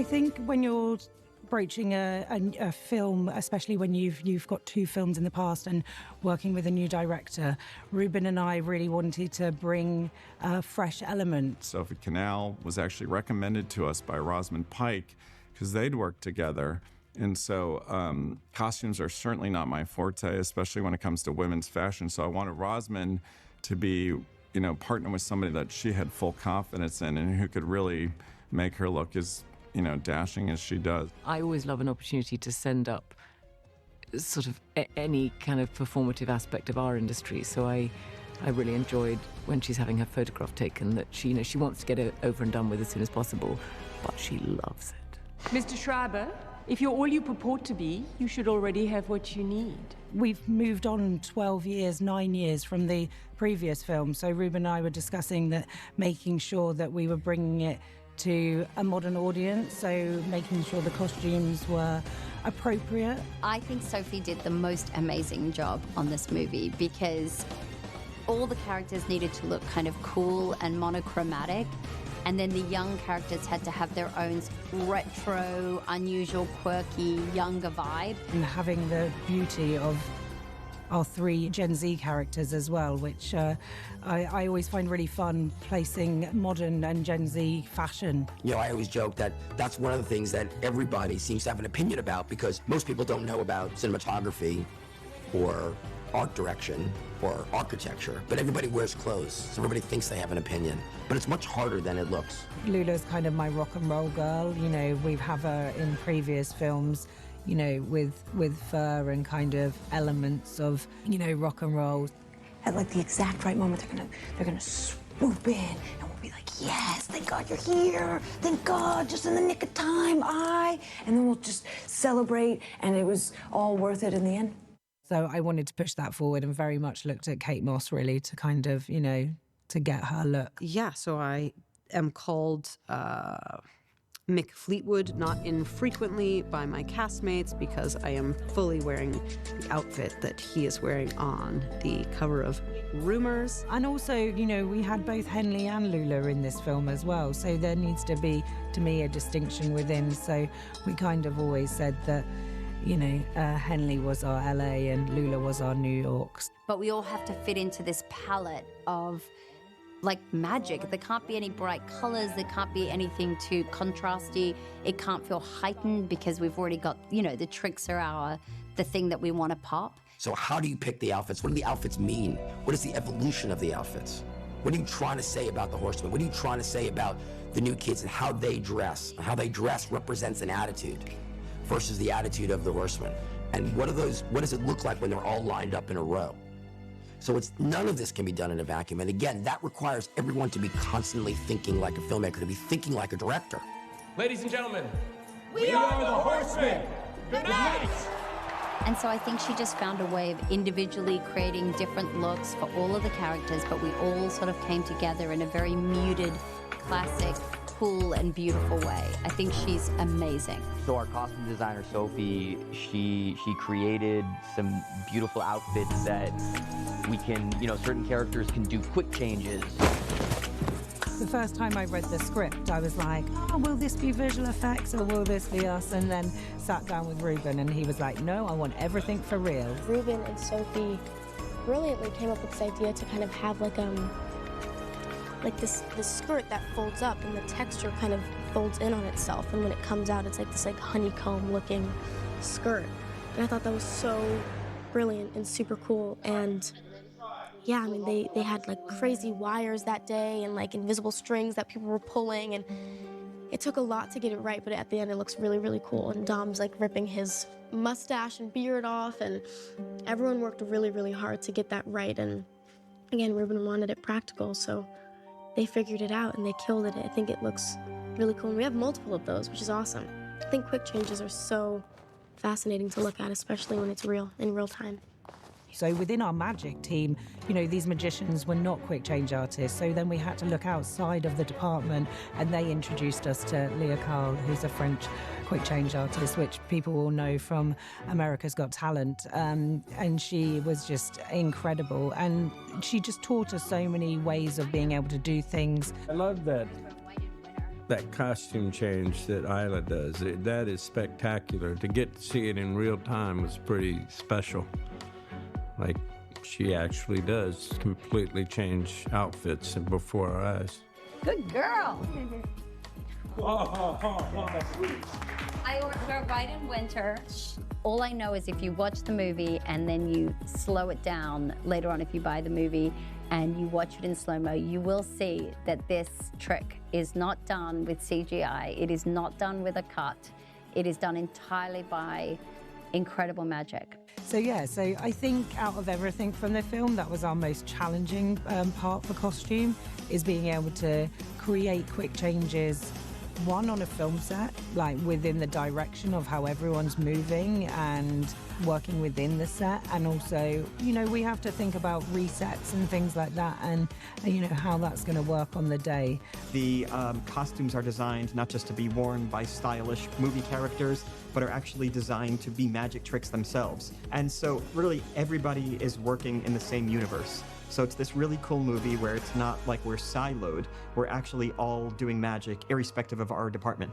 think when you're broaching a film, especially when you've got two films in the past and working with a new director, Ruben and I really wanted to bring a fresh element. Sophie Canal was actually recommended to us by Rosamund Pike because they'd worked together. And so costumes are certainly not my forte, especially when it comes to women's fashion. So I wanted Rosamund to be, partner with somebody that she had full confidence in and who could really make her look as, dashing as she does. I always love an opportunity to send up sort of any kind of performative aspect of our industry. So I really enjoyed when she's having her photograph taken that she wants to get it over and done with as soon as possible, but she loves it. Mr. Schreiber, if you're all you purport to be, you should already have what you need. We've moved on 9 years from the previous film. So Ruben and I were discussing that, making sure that we were bringing it to a modern audience, so making sure the costumes were appropriate. I think Sophie did the most amazing job on this movie because all the characters needed to look kind of cool and monochromatic, and then the young characters had to have their own retro, unusual, quirky, younger vibe. And having the beauty of our 3 Gen Z characters as well, which I always find really fun, placing modern and Gen Z fashion. I always joke that that's one of the things that everybody seems to have an opinion about because most people don't know about cinematography or art direction or architecture, but everybody wears clothes, so everybody thinks they have an opinion. But it's much harder than it looks. Lula's kind of my rock and roll girl. We've had her in previous films, with fur and kind of elements of, rock and roll. At like the exact right moment, they're gonna swoop in, and we'll be like, yes, thank God you're here. Thank God, just in the nick of time, and then we'll just celebrate, and it was all worth it in the end. So I wanted to push that forward and very much looked at Kate Moss really to kind of, to get her look. Yeah, so I am called Mick Fleetwood, not infrequently by my castmates, because I am fully wearing the outfit that he is wearing on the cover of Rumors. And also, we had both Henley and Lula in this film as well, so there needs to be, to me, a distinction within. So we kind of always said that, Henley was our LA and Lula was our New York. But we all have to fit into this palette of magic. There can't be any bright colors. There can't be anything too contrasty. It can't feel heightened because we've already got, the tricks are the thing that we want to pop. So how do you pick the outfits? What do the outfits mean? What is the evolution of the outfits? What are you trying to say about the Horsemen? What are you trying to say about the new kids and how they dress? How they dress represents an attitude versus the attitude of the Horsemen. And what does it look like when they're all lined up in a row? So none of this can be done in a vacuum. And again, that requires everyone to be constantly thinking like a filmmaker, to be thinking like a director. Ladies and gentlemen, we are the Horsemen. Good night. And so I think she just found a way of individually creating different looks for all of the characters, but we all sort of came together in a very muted, classic, cool and beautiful way. I think she's amazing. So our costume designer, Sophie, she created some beautiful outfits that we can, certain characters can do quick changes. The first time I read the script, I was like, will this be visual effects or will this be us? And then sat down with Ruben and he was like, no, I want everything for real. Ruben and Sophie brilliantly came up with this idea to kind of have this skirt that folds up and the texture kind of folds in on itself, and when it comes out it's like this honeycomb looking skirt, and I thought that was so brilliant and super cool. And yeah, they had crazy wires that day and invisible strings that people were pulling, and it took a lot to get it right, but at the end it looks really, really cool. And Dom's ripping his mustache and beard off, and everyone worked really, really hard to get that right. And again, Ruben wanted it practical, so they figured it out and they killed it. I think it looks really cool, and we have multiple of those, which is awesome. I think quick changes are so fascinating to look at, especially when it's in real time. So within our magic team, these magicians were not quick change artists. So then we had to look outside of the department, and they introduced us to Leah Carl, who's a French quick change artist, which people will know from America's Got Talent. And she was just incredible. And she just taught us so many ways of being able to do things. I love that that costume change that Isla does, that is spectacular. To get to see it in real time was pretty special. Like, she actually does completely change outfits before our eyes. Good girl. We're right in winter. All I know is if you watch the movie and then you slow it down later on, if you buy the movie and you watch it in slow-mo, you will see that this trick is not done with CGI. It is not done with a cut. It is done entirely by incredible magic. So yeah, so I think out of everything from the film, that was our most challenging part for costume, is being able to create quick changes, one, on a film set, like within the direction of how everyone's moving and working within the set. And also, you know, we have to think about resets and things like that, and you know, how that's going to work on the day. The costumes are designed not just to be worn by stylish movie characters, but are actually designed to be magic tricks themselves. And so really everybody is working in the same universe. So it's this really cool movie where it's not like we're siloed. We're actually all doing magic irrespective of our department.